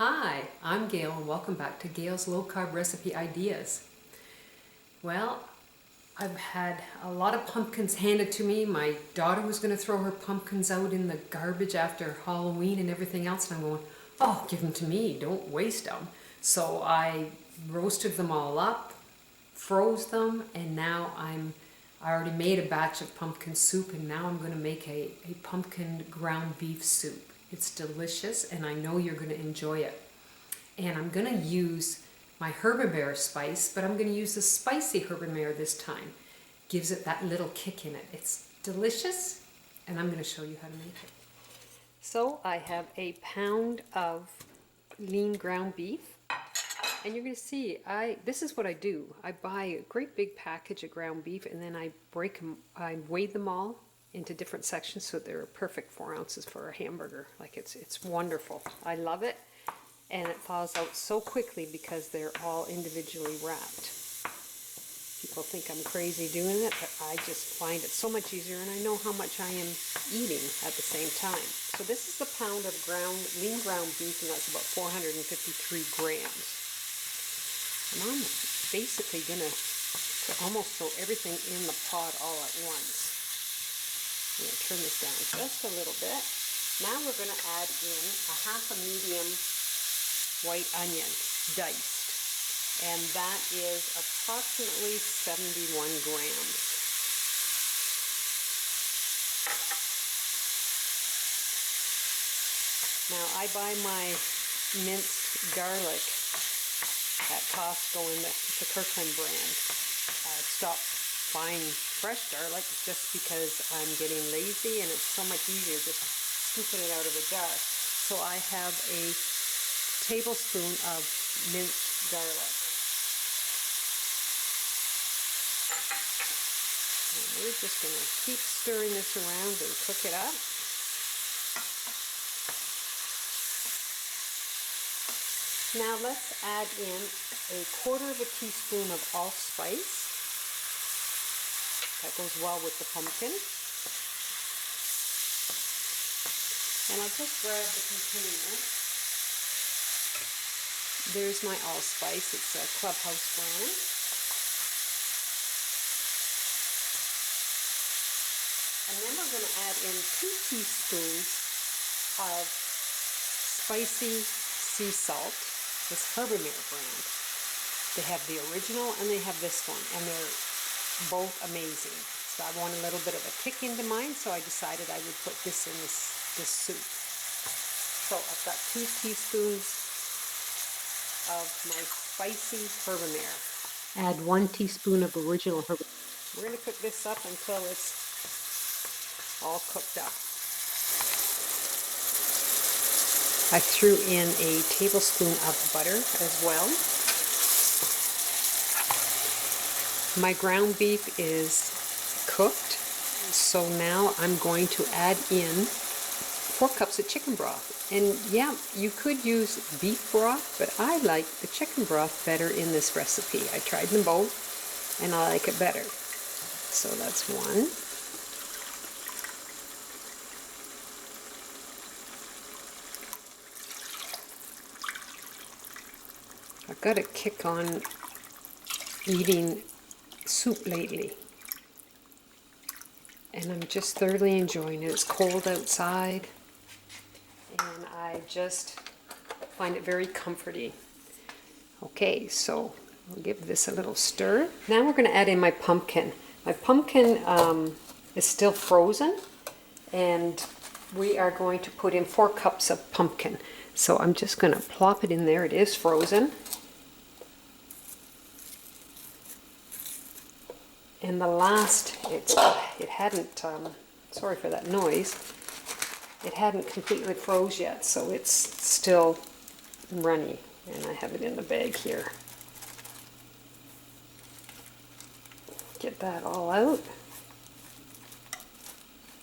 Hi, I'm Gail and welcome back to Gail's Low Carb Recipe Ideas. Well, I've had a lot of pumpkins handed to me. My daughter was going to throw her pumpkins out in the garbage after Halloween and everything else, and I'm going, oh, give them to me, don't waste them. So I roasted them all up, froze them, and now I already made a batch of pumpkin soup, and now I'm going to make a pumpkin ground beef soup. It's delicious, and I know you're going to enjoy it. And I'm going to use my herbamare spice, but I'm going to use the spicy herbamare this time. Gives it that little kick in it. It's delicious, and I'm going to show you how to make it. So I have a pound of lean ground beef. And you're going to see, this is what I do. I buy a great big package of ground beef, and then I break them, I weigh them all into different sections so they're perfect 4 ounces for a hamburger. Like it's wonderful. I love it, and it thaws out so quickly because they're all individually wrapped. People think I'm crazy doing it, but I just find it so much easier, and I know how much I am eating at the same time. So this is the pound of lean ground beef, and that's about 453 grams. And I'm basically going to almost throw everything in the pot all at once. I'm going to turn this down just a little bit. Now we're going to add in a half a medium white onion, diced. And that is approximately 71 grams. Now I buy my minced garlic at Costco in the Kirkland brand. I stopped buying fresh garlic just because I'm getting lazy, and it's so much easier just scooping it out of a jar. So I have a tablespoon of minced garlic. And we're just going to keep stirring this around and cook it up. Now let's add in a 1/4 teaspoon of allspice. That goes well with the pumpkin. And I'll just grab the container. There's my allspice. It's a Clubhouse brand. And then we're going to add in 2 teaspoons of spicy sea salt. This herbamare brand. They have the original and they have this one, and they're both amazing. So I want a little bit of a kick into mine, so I decided I would put this in this soup. So I've got 2 teaspoons of my spicy herbamare. Add 1 teaspoon of original herbamare. We're going to cook this up until it's all cooked up. I threw in a tablespoon of butter as well. My ground beef is cooked, so now I'm going to add in 4 cups of chicken broth. And yeah, you could use beef broth, but I like the chicken broth better in this recipe. I tried them both, and I like it better. So that's 1. I've got a kick on eating soup lately, and I'm just thoroughly enjoying it. It's cold outside, and I just find it very comforting. Okay, so I'll give this a little stir. Now we're going to add in my pumpkin. My pumpkin is still frozen, and we are going to put in 4 cups of pumpkin. So I'm just going to plop it in there. It is frozen. And the last, it hadn't, sorry for that noise, it hadn't completely froze yet, so it's still runny, and I have it in the bag here. Get that all out,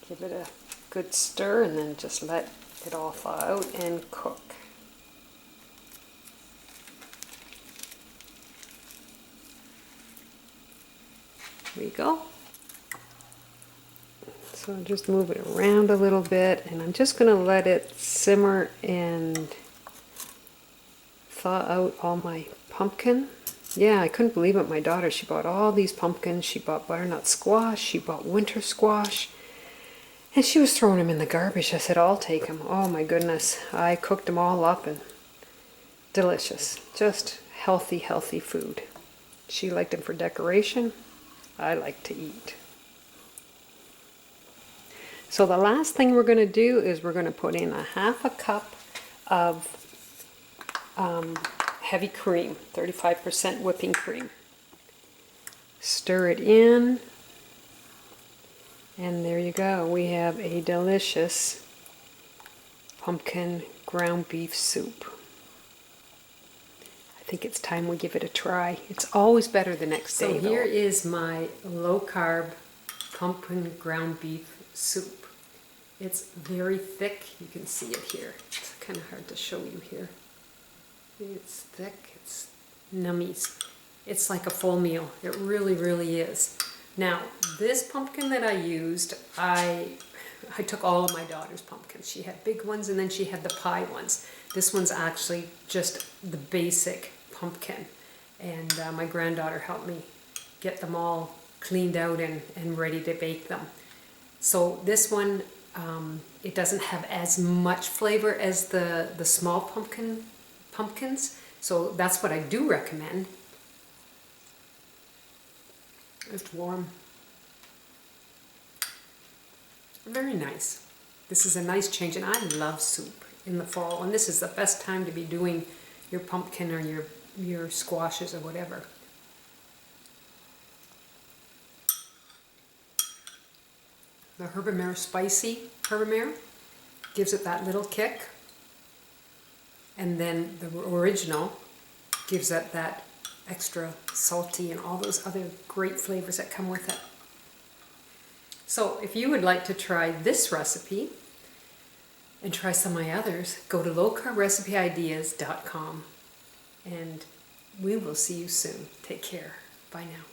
give it a good stir, and then just let it all thaw out and cook. There we go. So I'll just move it around a little bit, and I'm just going to let it simmer and thaw out all my pumpkin. Yeah, I couldn't believe it. My daughter, she bought all these pumpkins. She bought butternut squash. She bought winter squash. And she was throwing them in the garbage. I said, I'll take them. Oh my goodness. I cooked them all up and delicious. Just healthy, healthy food. She liked them for decoration. I like to eat. So the last thing we're going to do is we're going to put in a half a cup of heavy cream, 35% whipping cream. Stir it in, and there you go. We have a delicious pumpkin ground beef soup. I think it's time we give it a try. It's always better the next day. So here is my low-carb pumpkin ground beef soup. It's very thick. You can see it here. It's kind of hard to show you here. It's thick. It's nummies. It's like a full meal. It really, really is. Now, this pumpkin that I used, I took all of my daughter's pumpkins. She had big ones and then she had the pie ones. This one's actually just the basic pumpkin. And my granddaughter helped me get them all cleaned out and ready to bake them. So this one, it doesn't have as much flavor as the small pumpkins. So that's what I do recommend. It's warm. Very nice. This is a nice change, and I love soup in the fall, and this is the best time to be doing your pumpkin or your squashes or whatever. The herbamare, spicy herbamare, gives it that little kick, and then the original gives it that extra salty and all those other great flavors that come with it. So if you would like to try this recipe and try some of my others, go to lowcarbrecipe.com, and we will see you soon. Take care. Bye now.